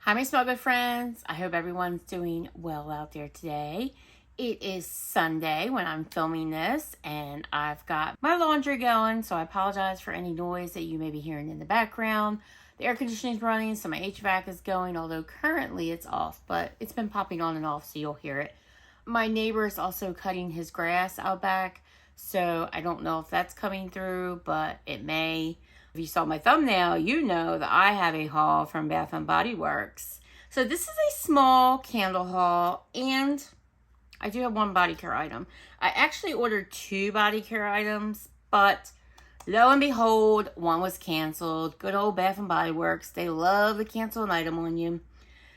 Hi, my small good friends. I hope everyone's doing well out there today. It is Sunday when I'm filming this, and I've got my laundry going, so I apologize for any noise that you may be hearing in the background. The air conditioning is running, so my HVAC is going, although currently it's off, but it's been popping on and off, so you'll hear it. My neighbor is also cutting his grass out back, so I don't know if that's coming through, but it may. If you saw my thumbnail, you know that I have a haul from Bath & Body Works. So this is a small candle haul, and I do have one body care item. I actually ordered 2 body care items, but lo and behold, one was canceled. Good old Bath & Body Works. They love to cancel an item on you.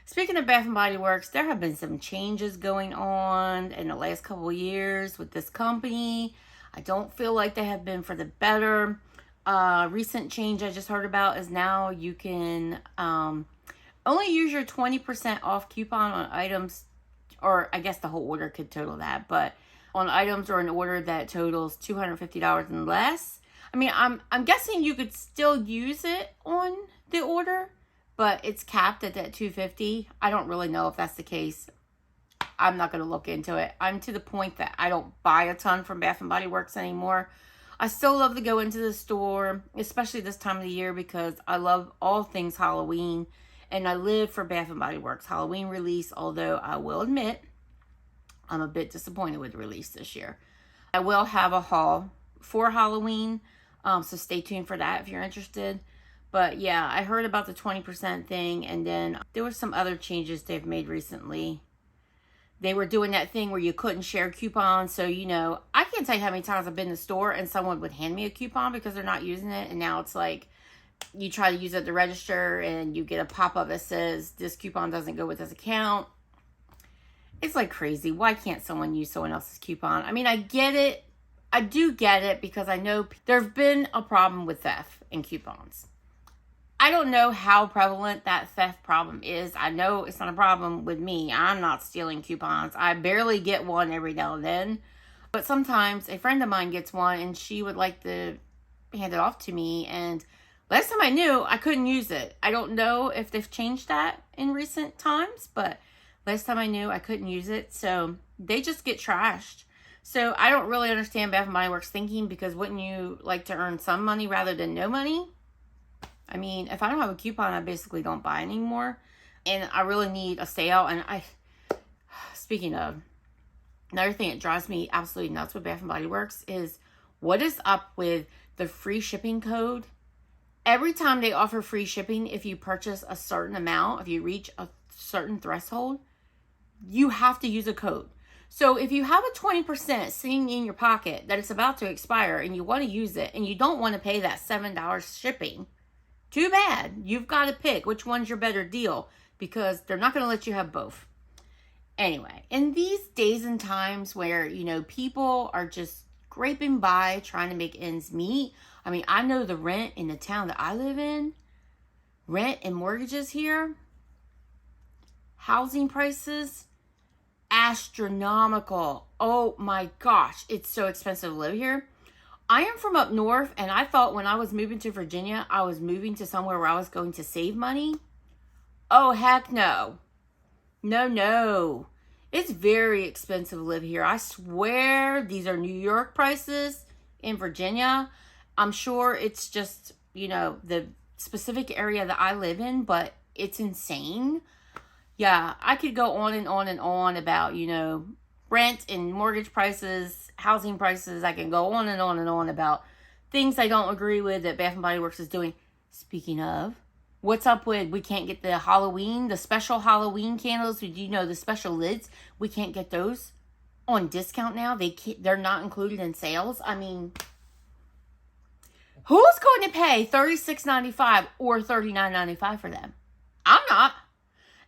Speaking of Bath & Body Works, there have been some changes going on in the last couple of years with this company. I don't feel like they have been for the better. Recent change I just heard about is now you can only use your 20% off coupon on items, or I guess the whole order could total that, but on items or an order that totals $250 and less. I mean, I'm guessing you could still use it on the order, but it's capped at that $250. I don't really know if that's the case. I'm not going to look into it. I'm to the point that I don't buy a ton from Bath & Body Works anymore. I still love to go into the store, especially this time of the year, because I love all things Halloween, and I live for Bath & Body Works Halloween release, although I will admit I'm a bit disappointed with the release this year. I will have a haul for Halloween, so stay tuned for that if you're interested. But yeah, I heard about the 20% thing, and then there were some other changes they've made recently. They were doing that thing where you couldn't share coupons. So, I can't tell you how many times I've been in the store and someone would hand me a coupon because they're not using it. And now it's like you try to use it at the register and you get a pop-up that says this coupon doesn't go with this account. It's like crazy. Why can't someone use someone else's coupon? I mean, I get it. I do get it because I know there's been a problem with theft in coupons. I don't know how prevalent that theft problem is. I know it's not a problem with me. I'm not stealing coupons. I barely get one every now and then. But sometimes a friend of mine gets one and she would like to hand it off to me. And last time I knew, I couldn't use it. I don't know if they've changed that in recent times, but last time I knew, I couldn't use it. So they just get trashed. So I don't really understand Bath & Body Works thinking, because wouldn't you like to earn some money rather than no money? I mean, if I don't have a coupon, I basically don't buy anymore. And I really need a sale. And speaking of, another thing that drives me absolutely nuts with Bath & Body Works is what is up with the free shipping code. Every time they offer free shipping, if you purchase a certain amount, if you reach a certain threshold, you have to use a code. So if you have a 20% sitting in your pocket that it's about to expire and you want to use it and you don't want to pay that $7 shipping, too bad. You've got to pick which one's your better deal, because they're not going to let you have both. Anyway, in these days and times where, people are just scraping by trying to make ends meet. I mean, I know the rent in the town that I live in, rent and mortgages here, housing prices, astronomical. Oh my gosh, it's so expensive to live here. I am from up north, and I thought when I was moving to Virginia, I was moving to somewhere where I was going to save money. Oh, heck no. No. It's very expensive to live here. I swear these are New York prices in Virginia. I'm sure it's just, the specific area that I live in, but it's insane. Yeah, I could go on and on and on about, rent and mortgage prices, housing prices. I can go on and on and on about things I don't agree with that Bath & Body Works is doing. Speaking of, what's up with we can't get the special Halloween candles? The special lids? We can't get those on discount now. They're not included in sales. I mean, who's going to pay $36.95 or $39.95 for them? I'm not.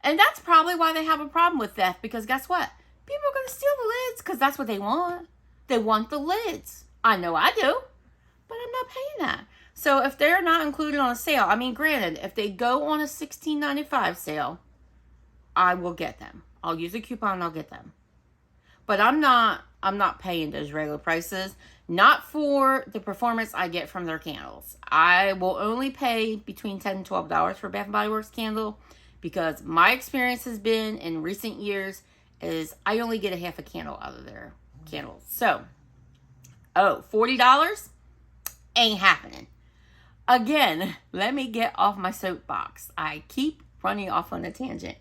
And that's probably why they have a problem with theft, because guess what? People are going to steal the lids because that's what they want. They want the lids. I know I do, but I'm not paying that. So if they're not included on a sale, I mean, granted, if they go on a $16.95 sale, I will get them. I'll use a coupon and I'll get them. But I'm not paying those regular prices. Not for the performance I get from their candles. I will only pay between $10 and $12 for Bath & Body Works candle, because my experience has been in recent years is I only get a half a candle out of their candles. So, $40 ain't happening. Again, let me get off my soapbox. I keep running off on a tangent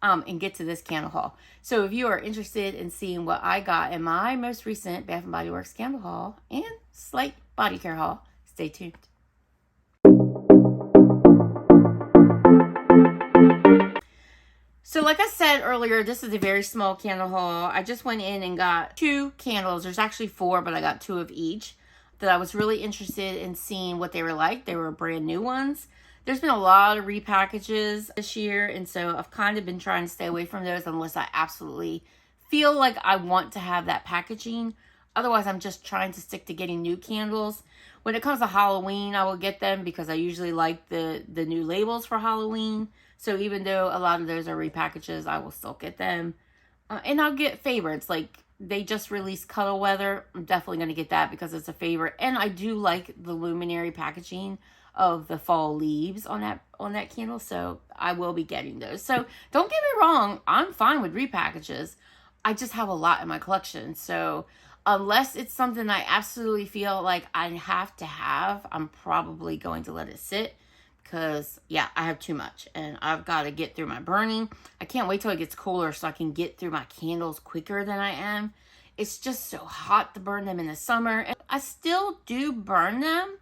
and get to this candle haul. So if you are interested in seeing what I got in my most recent Bath & Body Works candle haul and slight body care haul, stay tuned. So like I said earlier, this is a very small candle haul. I just went in and got 2 candles. There's actually 4, but I got 2 of each that I was really interested in seeing what they were like. They were brand new ones. There's been a lot of repackages this year, and so I've kind of been trying to stay away from those unless I absolutely feel like I want to have that packaging. Otherwise, I'm just trying to stick to getting new candles. When it comes to Halloween, I will get them because I usually like the new labels for Halloween. So even though a lot of those are repackages, I will still get them. And I'll get favorites. Like, they just released Cuddle Weather. I'm definitely going to get that because it's a favorite. And I do like the luminary packaging of the fall leaves on that candle. So I will be getting those. So don't get me wrong. I'm fine with repackages. I just have a lot in my collection. So unless it's something I absolutely feel like I have to have, I'm probably going to let it sit. Because, yeah, I have too much. And I've got to get through my burning. I can't wait till it gets cooler so I can get through my candles quicker than I am. It's just so hot to burn them in the summer. And I still do burn them,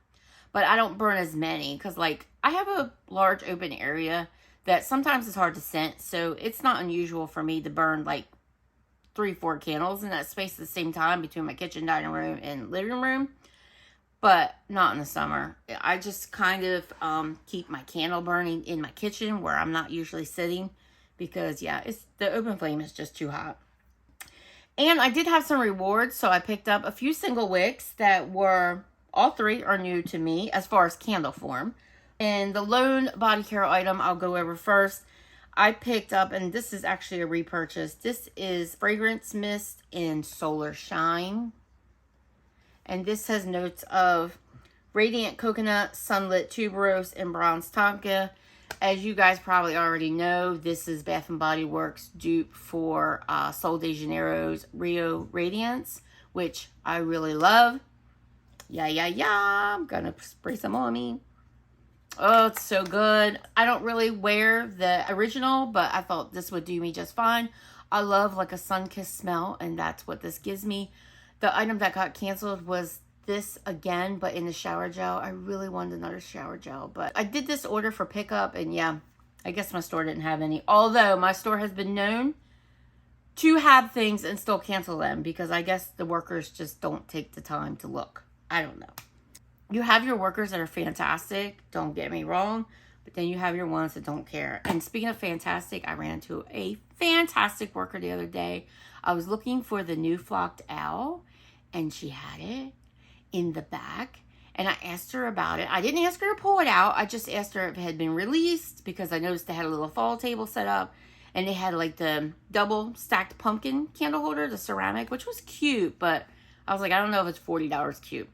but I don't burn as many. Because, like, I have a large open area that sometimes it's hard to scent. So it's not unusual for me to burn, like, 3-4 candles in that space at the same time between my kitchen, dining room, and living room. But not in the summer. I just kind of keep my candle burning in my kitchen where I'm not usually sitting. Because, yeah, the open flame is just too hot. And I did have some rewards. So I picked up a few single wicks that were, all 3 are new to me as far as candle form. And the lone body care item I'll go over first. I picked up, and this is actually a repurchase. This is Fragrance Mist in Solar Shine. And this has notes of Radiant Coconut, Sunlit Tuberose, and Bronze Tonka. As you guys probably already know, this is Bath & Body Works dupe for Sol de Janeiro's Rio Radiance, which I really love. I'm gonna spray some on me. Oh, it's so good. I don't really wear the original, but I thought this would do me just fine. I love like a sun-kissed smell, and that's what this gives me. The item that got canceled was this again, but in the shower gel. I really wanted another shower gel, but I did this order for pickup, and yeah, I guess my store didn't have any. Although my store has been known to have things and still cancel them because I guess the workers just don't take the time to look. I don't know. You have your workers that are fantastic, don't get me wrong, but then you have your ones that don't care. And speaking of fantastic, I ran into a fantastic worker the other day. I was looking for the new Flocked Owl, and she had it in the back. And I asked her about it. I didn't ask her to pull it out. I just asked her if it had been released because I noticed they had a little fall table set up. And they had like the double stacked pumpkin candle holder, the ceramic, which was cute. But I was like, I don't know if it's $40 cute.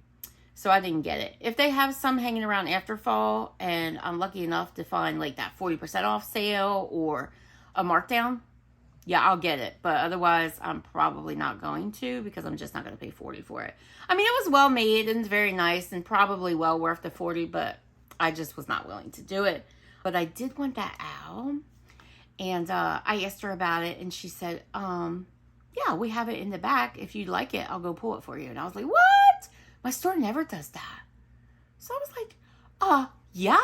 So I didn't get it. If they have some hanging around after fall and I'm lucky enough to find like that 40% off sale or a markdown, yeah, I'll get it. But otherwise, I'm probably not going to because I'm just not going to pay $40 for it. I mean, it was well made and very nice and probably well worth the $40, but I just was not willing to do it. But I did want that owl. And I asked her about it and she said, yeah, we have it in the back. If you'd like it, I'll go pull it for you. And I was like, what? My store never does that. So I was like, yeah.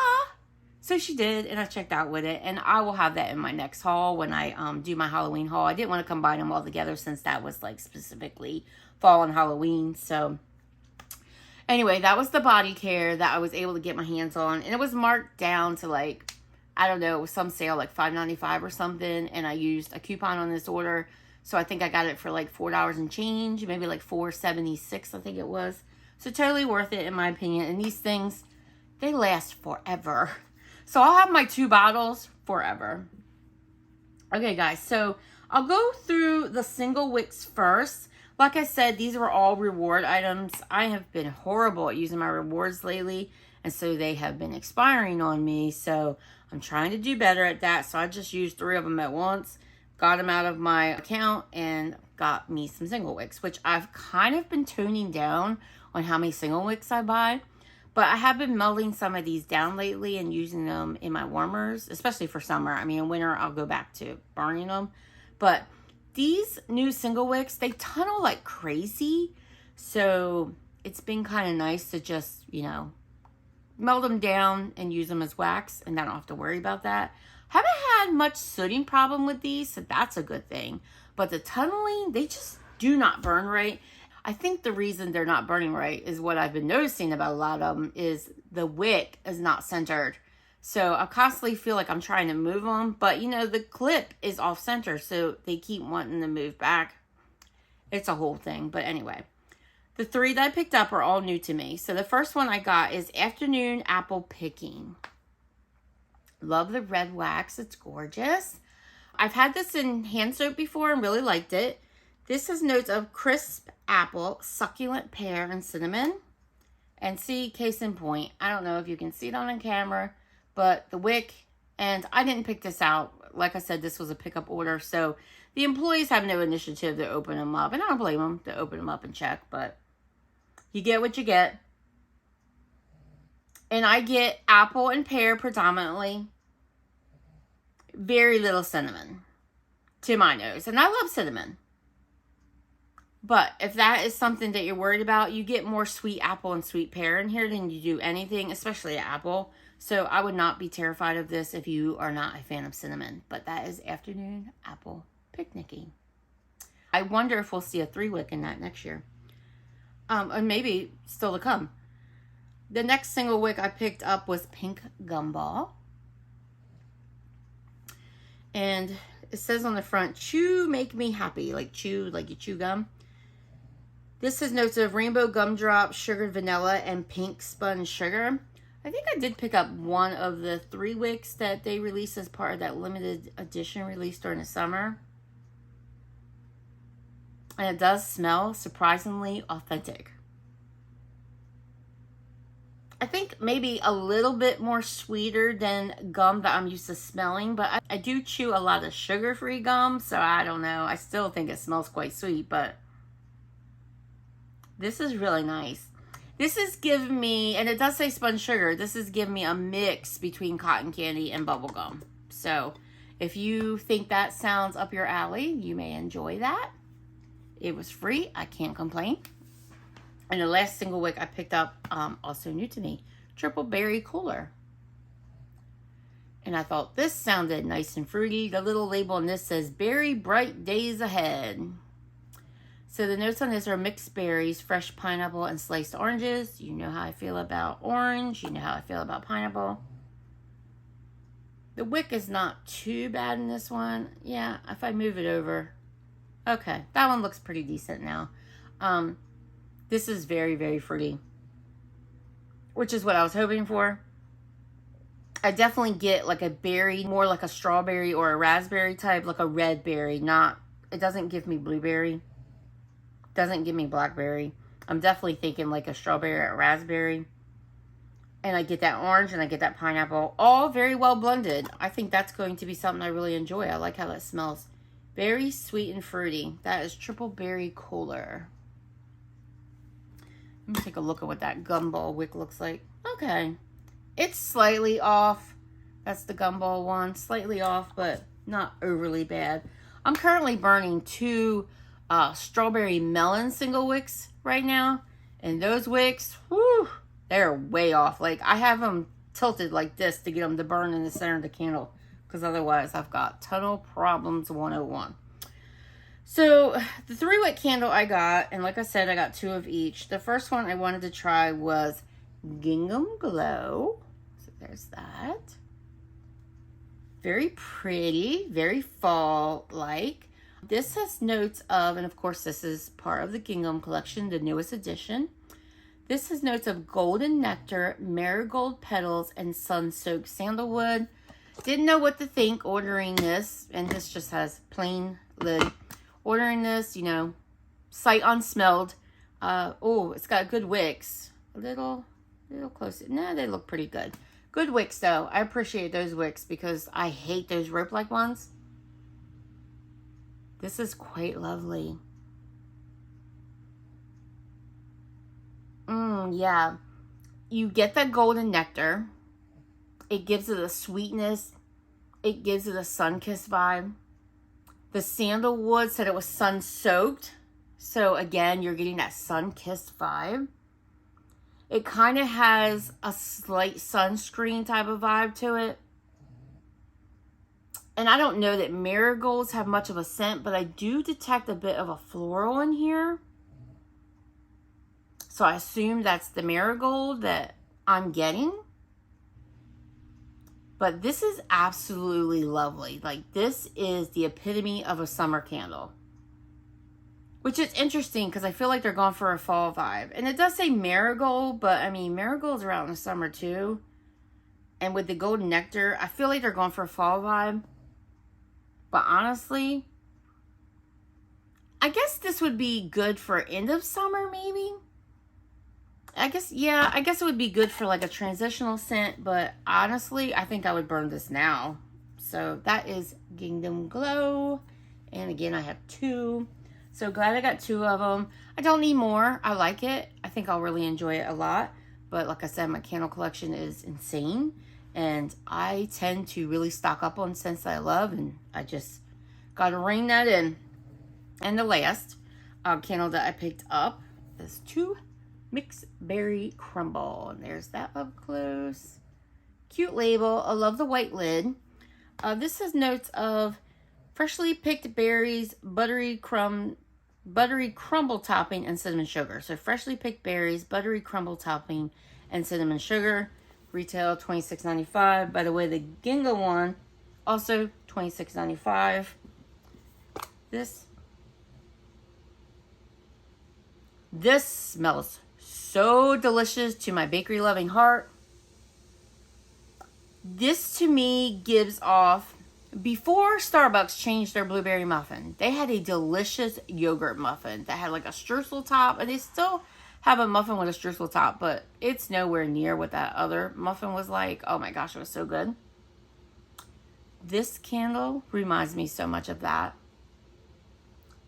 So she did, and I checked out with it, and I will have that in my next haul when I do my Halloween haul. I didn't want to combine them all together since that was like specifically fall and Halloween. So anyway, that was the body care that I was able to get my hands on, and it was marked down to like, I don't know, it was some sale like $5.95 or something, and I used a coupon on this order. So I think I got it for like $4 and change, maybe like $4.76 I think it was. So totally worth it in my opinion. And these things, they last forever. So I'll have my 2 bottles forever. Okay, guys. So I'll go through the single wicks first. Like I said, these were all reward items. I have been horrible at using my rewards lately. And so they have been expiring on me. So I'm trying to do better at that, so I just used 3 of them at once, got them out of my account, and got me some single wicks, which I've kind of been tuning down on how many single wicks I buy. But I have been melting some of these down lately and using them in my warmers, especially for summer. I mean, in winter, I'll go back to burning them. But these new single wicks, they tunnel like crazy. So it's been kind of nice to just, you know, melt them down and use them as wax, and I don't have to worry about that. Haven't had much sooting problem with these, so that's a good thing. But the tunneling, they just do not burn right. I think the reason they're not burning right is what I've been noticing about a lot of them is the wick is not centered. So I constantly feel like I'm trying to move them, but you know, the clip is off center, so they keep wanting to move back. It's a whole thing, but anyway. The 3 that I picked up are all new to me. So the first one I got is Afternoon Apple Picking. Love the red wax. It's gorgeous. I've had this in hand soap before and really liked it. This has notes of crisp apple, succulent pear, and cinnamon. And see, case in point, I don't know if you can see it on camera, but the wick, and I didn't pick this out. Like I said, this was a pickup order, so the employees have no initiative to open them up. And I don't blame them to open them up and check, but you get what you get. And I get apple and pear predominantly. Very little cinnamon to my nose. And I love cinnamon. But if that is something that you're worried about, you get more sweet apple and sweet pear in here than you do anything, especially apple. So I would not be terrified of this if you are not a fan of cinnamon. But that is Afternoon Apple Picnicking. I wonder if we'll see a 3-wick in that next year. And maybe still to come. The next single wick I picked up was Pink Gumball. And it says on the front, chew, make me happy. Like chew, like you chew gum. This has notes of rainbow gumdrop, sugared vanilla, and pink spun sugar. I think I did pick up one of the 3 wicks that they released as part of that limited edition release during the summer. And it does smell surprisingly authentic. I think maybe a little bit more sweeter than gum that I'm used to smelling, but I do chew a lot of sugar-free gum, so I don't know. I still think it smells quite sweet, but this is really nice. This is giving me, and it does say spun sugar, this is giving me a mix between cotton candy and bubble gum. So if you think that sounds up your alley, you may enjoy that. It was free. I can't complain. And the last single wick I picked up, also new to me, Triple Berry Cooler. And I thought this sounded nice and fruity. The little label on this says, Berry Bright Days Ahead. So the notes on this are mixed berries, fresh pineapple, and sliced oranges. You know how I feel about orange. You know how I feel about pineapple. The wick is not too bad in this one. Yeah, if I move it over. Okay, that one looks pretty decent now. This is very, very fruity, which is what I was hoping for. I definitely get like a berry, more like a strawberry or a raspberry type, like a red berry. Not, it doesn't give me blueberry. Doesn't give me blackberry. I'm definitely thinking like a strawberry or a raspberry. And I get that orange and I get that pineapple. All very well blended. I think that's going to be something I really enjoy. I like how that smells. Very sweet and fruity. That is Triple Berry Cooler. Let me take a look at what that gumball wick looks like. Okay. It's slightly off. That's the gumball one. Slightly off, but not overly bad. I'm currently burning 2 strawberry melon single wicks right now. And those wicks, whew, they're way off. Like, I have them tilted like this to get them to burn in the center of the candle. Because otherwise, I've got tunnel problems 101. So, the 3-wick candle I got, and like I said, I got 2 of each. The first one I wanted to try was Gingham Glow. So, there's that. Very pretty, very fall-like. This has notes of, and of course, this is part of the Gingham collection, the newest edition. This has notes of golden nectar, marigold petals, and sun-soaked sandalwood. Didn't know what to think ordering this, and this just has plain lid. Ordering this, you know, sight unsmelled. Oh, it's got good wicks. A little close. Nah, they look pretty good. Good wicks though. I appreciate those wicks because I hate those rope-like ones. This is quite lovely. Yeah. You get that golden nectar. It gives it a sweetness. It gives it a sun-kissed vibe. The sandalwood said it was sun-soaked. So again, you're getting that sun-kissed vibe. It kind of has a slight sunscreen type of vibe to it. And I don't know that marigolds have much of a scent, but I do detect a bit of a floral in here. So I assume that's the marigold that I'm getting. But this is absolutely lovely. Like, this is the epitome of a summer candle. Which is interesting because I feel like they're going for a fall vibe. And it does say marigold, but I mean, marigolds are out in the summer too. And with the golden nectar, I feel like they're going for a fall vibe. But honestly, I guess this would be good for end of summer maybe. I guess it would be good for like a transitional scent, but honestly, I think I would burn this now. So that is Gingham Glow. And again, I have 2. So glad I got 2 of them. I don't need more. I like it. I think I'll really enjoy it a lot. But like I said, my candle collection is insane. And I tend to really stock up on scents that I love. And I just got to rein that in. And the last candle that I picked up is 2 Mixed Berry Crumble. And there's that up close. Cute label. I love the white lid. This has notes of freshly picked berries, buttery crumble topping, and cinnamon sugar. So freshly picked berries, buttery crumble topping, and cinnamon sugar. Retail $26.95. By the way, the Gingham one also $26.95. This smells so delicious to my bakery loving heart. This to me gives off, before Starbucks changed their blueberry muffin, they had a delicious yogurt muffin that had like a streusel top, and they still have a muffin with a streusel top, but it's nowhere near what that other muffin was like. Oh my gosh, it was so good. This candle reminds me so much of that.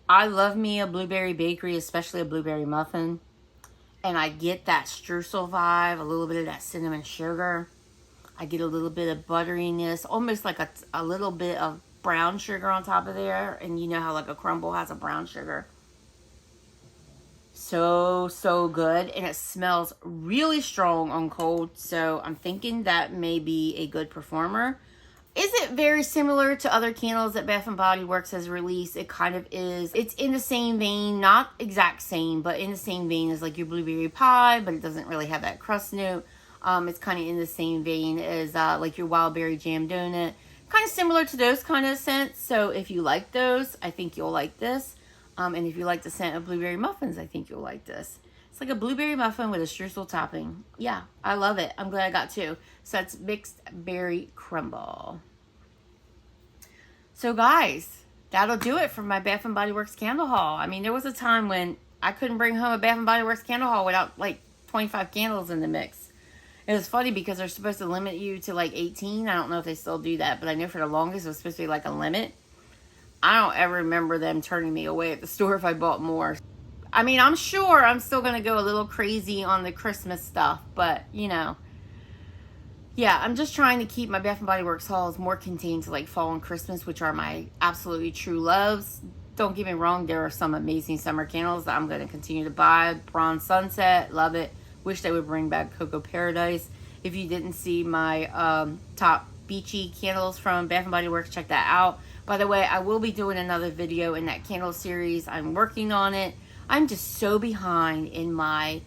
I love me a blueberry bakery, especially a blueberry muffin. And I get that streusel vibe, a little bit of that cinnamon sugar. I get a little bit of butteriness, almost like a little bit of brown sugar on top of there. And you know how like a crumble has a brown sugar. So good. And it smells really strong on cold. So I'm thinking that may be a good performer. Is it very similar to other candles that Bath & Body Works has released? It kind of is. It's in the same vein, not exact same, but in the same vein as like your blueberry pie, but it doesn't really have that crust note. It's kind of in the same vein as like your wild berry jam donut. Kind of similar to those kind of scents. So if you like those, I think you'll like this. And if you like the scent of blueberry muffins, I think you'll like this. It's like a blueberry muffin with a streusel topping. Yeah, I love it. I'm glad I got 2. So that's Mixed Berry Crumble. So guys, that'll do it for my Bath & Body Works candle haul. I mean, there was a time when I couldn't bring home a Bath & Body Works candle haul without like 25 candles in the mix. It was funny because they're supposed to limit you to like 18. I don't know if they still do that, but I know for the longest it was supposed to be like a limit. I don't ever remember them turning me away at the store if I bought more. I mean, I'm sure I'm still going to go a little crazy on the Christmas stuff, but you know. Yeah, I'm just trying to keep my Bath & Body Works hauls more contained to like fall and Christmas, which are my absolutely true loves. Don't get me wrong, there are some amazing summer candles that I'm going to continue to buy. Bronze Sunset, love it. Wish they would bring back Cocoa Paradise. If you didn't see my top beachy candles from Bath & Body Works, check that out. By the way, I will be doing another video in that candle series. I'm working on it. I'm just so behind in my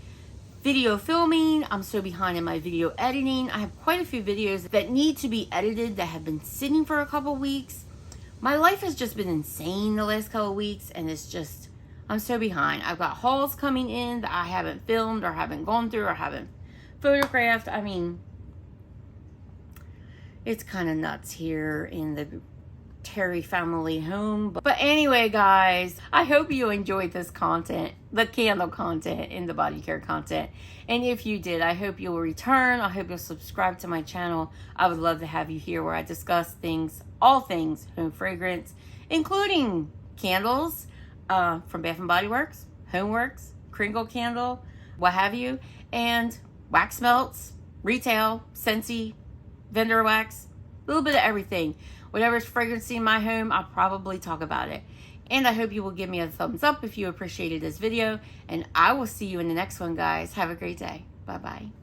video filming. I'm so behind in my video editing. I have quite a few videos that need to be edited that have been sitting for a couple weeks. My life has just been insane the last couple weeks, and it's just, I'm so behind. I've got hauls coming in that I haven't filmed or haven't gone through or haven't photographed. I mean, it's kind of nuts here in the Terry family home. But anyway, guys, I hope you enjoyed this content, the candle content and the body care content. And if you did, I hope you'll return. I hope you'll subscribe to my channel. I would love to have you here where I discuss things, all things home fragrance, including candles from Bath & Body Works, Homeworks, Kringle candle, what have you, and wax melts, retail, Scentsy, vendor wax, a little bit of everything. Whatever's fragrancing in my home, I'll probably talk about it. And I hope you will give me a thumbs up if you appreciated this video. And I will see you in the next one, guys. Have a great day. Bye-bye.